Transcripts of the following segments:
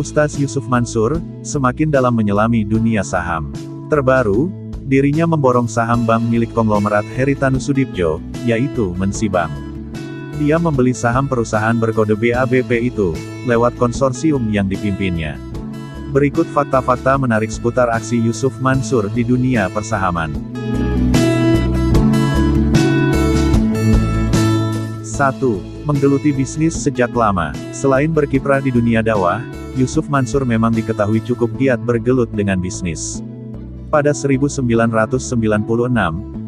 Ustaz Yusuf Mansur, semakin dalam menyelami dunia saham. Terbaru, dirinya memborong saham bank milik konglomerat Haritanu Sudibjo, yaitu Mensi Bank. Dia membeli saham perusahaan berkode BABP itu, lewat konsorsium yang dipimpinnya. Berikut fakta-fakta menarik seputar aksi Yusuf Mansur di dunia persahaman. 1. Menggeluti bisnis sejak lama. Selain berkiprah di dunia dakwah, Yusuf Mansur memang diketahui cukup giat bergelut dengan bisnis. Pada 1996,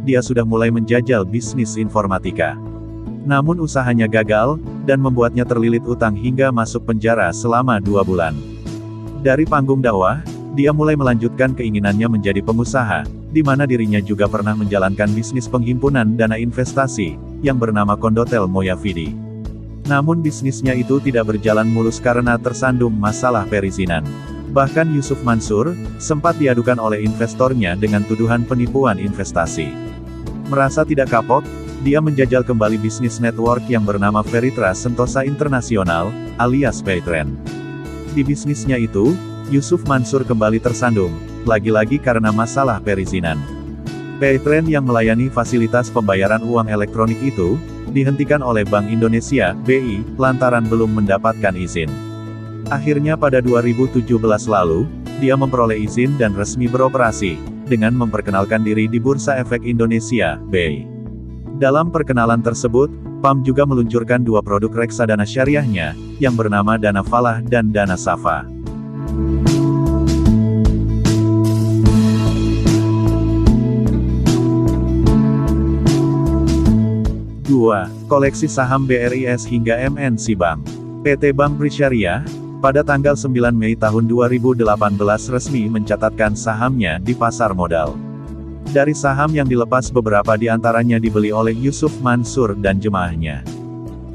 dia sudah mulai menjajal bisnis informatika. Namun usahanya gagal, dan membuatnya terlilit utang hingga masuk penjara selama 2 bulan. Dari panggung dakwah, dia mulai melanjutkan keinginannya menjadi pengusaha, di mana dirinya juga pernah menjalankan bisnis penghimpunan dana investasi, yang bernama Kondotel Moyavidi. Namun bisnisnya itu tidak berjalan mulus karena tersandung masalah perizinan. Bahkan Yusuf Mansur, sempat diadukan oleh investornya dengan tuduhan penipuan investasi. Merasa tidak kapok, dia menjajal kembali bisnis network yang bernama Veritra Sentosa Internasional, alias Paytrend. Di bisnisnya itu, Yusuf Mansur kembali tersandung, lagi-lagi karena masalah perizinan. Paytrend yang melayani fasilitas pembayaran uang elektronik itu, dihentikan oleh Bank Indonesia, BI, lantaran belum mendapatkan izin. Akhirnya pada 2017 lalu, dia memperoleh izin dan resmi beroperasi, dengan memperkenalkan diri di Bursa Efek Indonesia, BI. Dalam perkenalan tersebut, PAM juga meluncurkan 2 produk reksadana syariahnya, yang bernama Dana Falah dan Dana Safa. 2. Koleksi saham BRIS hingga MNC Bank. PT Bank Bri Syariah, pada tanggal 9 Mei tahun 2018 resmi mencatatkan sahamnya di pasar modal. Dari saham yang dilepas beberapa di antaranya dibeli oleh Yusuf Mansur dan jemaahnya.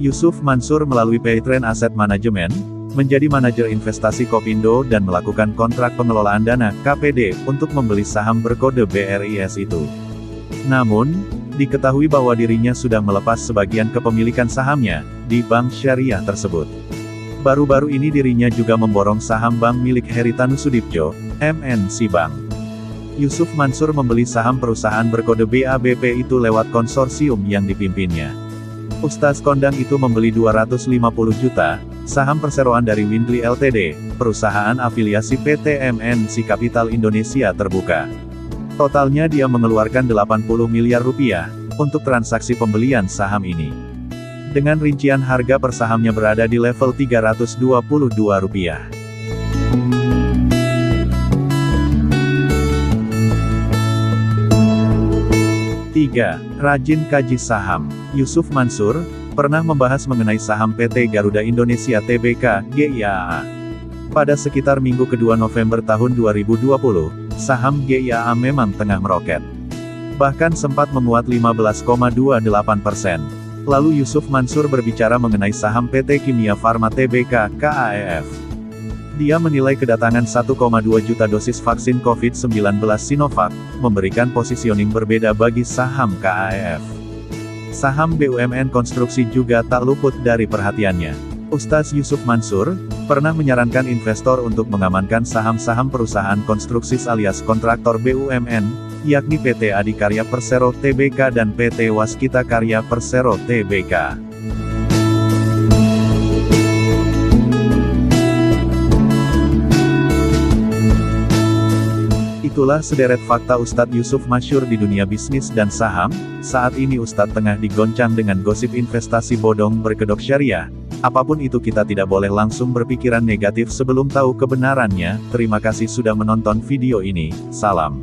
Yusuf Mansur melalui Paytrend Asset Management, menjadi manajer investasi Kopindo dan melakukan kontrak pengelolaan dana, KPD, untuk membeli saham berkode BRIS itu. Namun, diketahui bahwa dirinya sudah melepas sebagian kepemilikan sahamnya, di bank syariah tersebut. Baru-baru ini dirinya juga memborong saham bank milik Haritanu Sudibjo, MNC Bank. Yusuf Mansur membeli saham perusahaan berkode BABP itu lewat konsorsium yang dipimpinnya. Ustaz kondang itu membeli 250 juta, saham perseroan dari Windly Ltd, perusahaan afiliasi PT MNC Capital Indonesia Terbuka. Totalnya dia mengeluarkan 80 miliar rupiah, untuk transaksi pembelian saham ini. Dengan rincian harga per sahamnya berada di level Rp322. 3. Rajin kaji saham. Yusuf Mansur, pernah membahas mengenai saham PT Garuda Indonesia Tbk, GIAA. Pada sekitar minggu kedua November tahun 2020, saham GIAA memang tengah meroket. Bahkan sempat menguat 15,28%. Lalu Yusuf Mansur berbicara mengenai saham PT Kimia Farma Tbk, KAEF. Dia menilai kedatangan 1,2 juta dosis vaksin COVID-19 Sinovac, memberikan positioning berbeda bagi saham KAEF. Saham BUMN Konstruksi juga tak luput dari perhatiannya. Ustaz Yusuf Mansur, pernah menyarankan investor untuk mengamankan saham-saham perusahaan konstruksi alias kontraktor BUMN, yakni PT Adikarya Persero Tbk dan PT Waskita Karya Persero Tbk. Itulah sederet fakta Ustadz Yusuf Mansur di dunia bisnis dan saham. Saat ini Ustadz tengah digoncang dengan gosip investasi bodong berkedok syariah. Apapun itu kita tidak boleh langsung berpikiran negatif sebelum tahu kebenarannya. Terima kasih sudah menonton video ini. Salam.